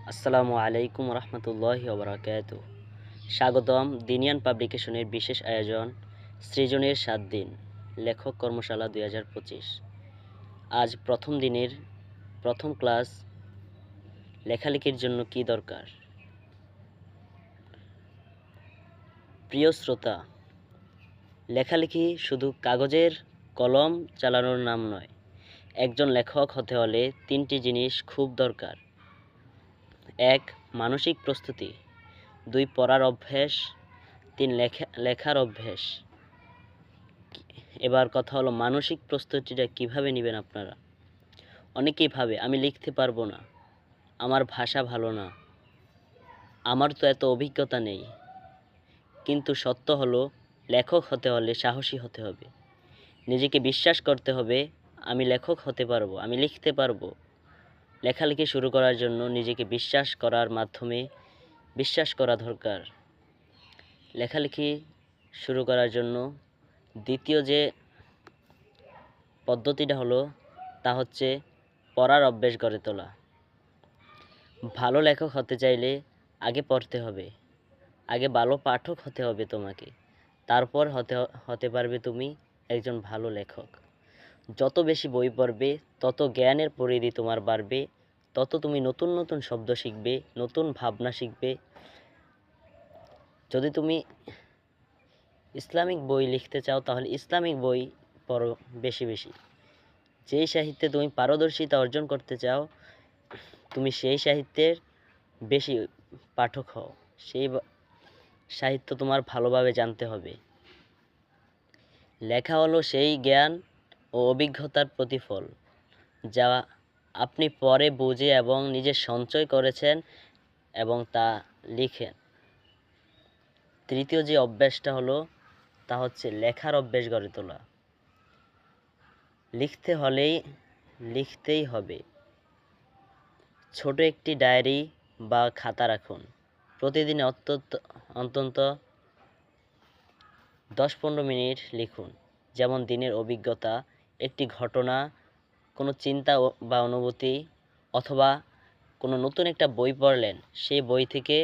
আসসালামু আলাইকুম রহমতুল্লাহি ওবরাকাতু। স্বাগতম দিনিয়ান পাবলিকেশনের বিশেষ আয়োজন সৃজনের 7 দিন লেখক কর্মশালা 2025। আজ প্রথম দিনের প্রথম ক্লাস, লেখালেখির জন্য কি দরকার। প্রিয় শ্রোতা, লেখালেখি শুধু কাগজের কলম চালানোর নাম নয়। একজন লেখক হতে হলে 3টি জিনিস খুব দরকার। 1. মানসিক প্রস্তুতি, 2. পড়ার অভ্যাস, 3. লেখার অভ্যাস। এবার কথা হলো মানসিক প্রস্তুতিটা কিভাবে নেবেন আপনারা। অনেকেই ভাবে আমি লিখতে পারবো না, আমার ভাষা ভালো না, আমার তো এত অভিজ্ঞতা নেই। কিন্তু সত্য হলো, লেখক হতে হলে সাহসী হতে হবে, নিজেকে বিশ্বাস করতে হবে। আমি লেখক হতে পারবো, আমি লিখতে পারবো। লেখালেখি শুরু করার জন্য নিজেকে বিশ্বাস করার মাধ্যমে বিশ্বাস করা দরকার। লেখালেখি শুরু করার জন্য দ্বিতীয় যে পদ্ধতিটা হলো তা হচ্ছে পড়ার অভ্যেস গড়ে তোলা। ভালো লেখক হতে চাইলে আগে পড়তে হবে, আগে ভালো পাঠক হতে হবে তোমাকে, তারপর হতে পারবে তুমি একজন ভালো লেখক। যত বেশি বই পড়বে তত জ্ঞানের পরিধি তোমার বাড়বে, তত তুমি নতুন নতুন শব্দ শিখবে, নতুন ভাবনা শিখবে। যদি তুমি ইসলামিক বই লিখতে চাও তাহলে ইসলামিক বই পড়ো বেশি বেশি। যেই সাহিত্যে তুমি পারদর্শিতা অর্জন করতে চাও তুমি সেই সাহিত্যের বেশি পাঠক হও, সেই সাহিত্য তোমার ভালোভাবে জানতে হবে। লেখা হলো সেই জ্ঞান ও অভিজ্ঞতার প্রতিফল যা আপনি পরে বুঝে এবং নিজে সঞ্চয় করেছেন এবং তা লিখেন। তৃতীয় যে অভ্যাসটা হলো তা হচ্ছে লেখার অভ্যাস গড়ে তোলা। লিখতে হলেই লিখতেই হবে। ছোট একটি ডায়েরি বা খাতা রাখুন। প্রতিদিন অন্তত 10-15 মিনিট লিখুন। যেমন দিনের অভিজ্ঞতা, একটি ঘটনা, কোনো চিন্তা বা অনুভূতি, অথবা কোনো নতুন একটা বই পড়লেন, সেই বই থেকে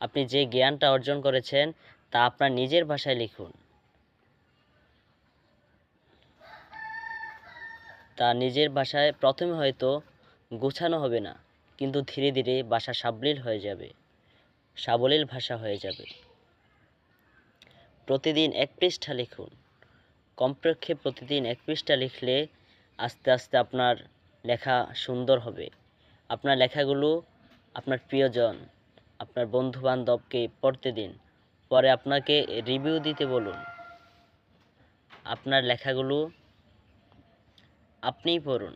আপনি যে জ্ঞানটা অর্জন করেছেন তা আপনার নিজের ভাষায় লিখুন। তা নিজের ভাষায় প্রথমে হয়তো গোছানো হবে না, কিন্তু ধীরে ধীরে ভাষা সাবলীল হয়ে যাবে, সাবলীল ভাষা হয়ে যাবে। প্রতিদিন 1 পৃষ্ঠা লিখুন। কমপক্ষে প্রতিদিন 1 পৃষ্ঠা লিখলে আস্তে আস্তে আপনার লেখা সুন্দর হবে। আপনার লেখাগুলো আপনার প্রিয়জন, আপনার বন্ধুবান্ধবকে পড়তে দিন, পরে আপনাকে রিভিউ দিতে বলুন। আপনার লেখাগুলো আপনিই পড়ুন।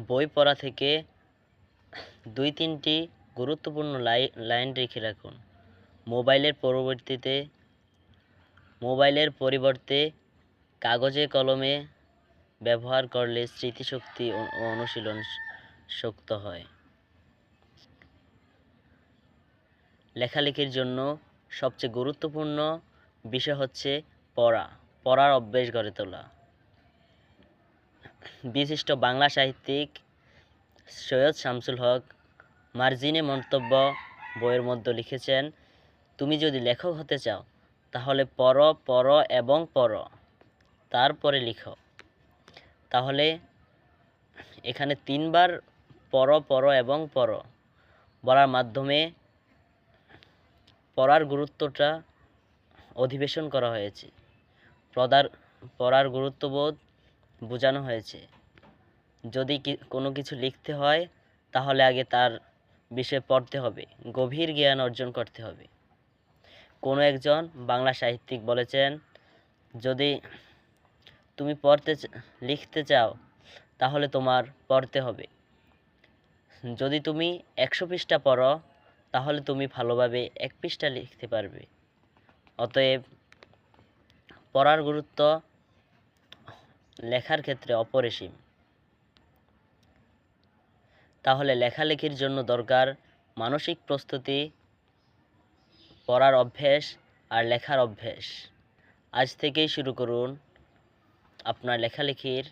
বই পড়া থেকে 2-3টি গুরুত্বপূর্ণ লাইন রেখে রাখুন। মোবাইলের পরিবর্তে কাগজে কলমে ব্যবহার করলে স্মৃতিশক্তি ও অনুশীলন শক্ত হয়। লেখালেখির জন্য সবচেয়ে গুরুত্বপূর্ণ বিষয় হচ্ছে পড়ার অভ্যেস গড়ে তোলা। বিশিষ্ট বাংলা সাহিত্যিক সৈয়দ শামসুল হক মার্জিনে মন্তব্য বইয়ের মধ্যে লিখেছেন, তুমি যদি লেখক হতে চাও তাহলে পড়ো এবং পড়ো, তারপরে লিখো। তাহলে এখানে 3 বার পড়ো এবং পড়ো বলার মাধ্যমে পড়ার গুরুত্বটা অধিবেশন করা হয়েছে, পড়ার গুরুত্ববোধ বোঝানো হয়েছে। যদি কোনো কিছু লিখতে হয় তাহলে আগে তার বিষয়ে পড়তে হবে, গভীর জ্ঞান অর্জন করতে হবে। কোনো একজন বাংলা সাহিত্যিক বলেছেন, যদি তুমি লিখতে চাও তাহলে তোমার পড়তে হবে। যদি তুমি 100 পৃষ্ঠা পড়ো তাহলে তুমি ভালোভাবে 1 পৃষ্ঠা লিখতে পারবে। অতএব পড়ার গুরুত্ব লেখার ক্ষেত্রে অপরিসীম। তাহলে লেখালেখির জন্য দরকার মানসিক প্রস্তুতি, পড়ার অভ্যেস আর লেখার অভ্যেস। আজ থেকেই শুরু করুন আপনার লেখালেখির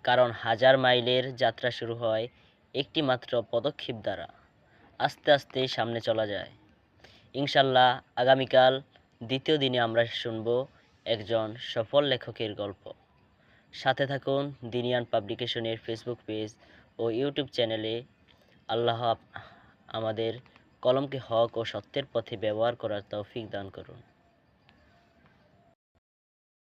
কারণ হাজার মাইলের যাত্রা শুরু হয় একটি মাত্র পদক্ষেপ দ্বারা। আস্তে আস্তে সামনে চলা যায়। ইনশাল্লাহ আগামীকাল দ্বিতীয় দিনে আমরা শুনব একজন সফল লেখকের গল্প। সাথে থাকুন দিনিয়ান পাবলিকেশনের ফেসবুক পেজ ও ইউটিউব চ্যানেলে। আল্লাহ আমাদের কলমকে হক ও সত্যের পথে ব্যবহার করার তৌফিক দান করুন।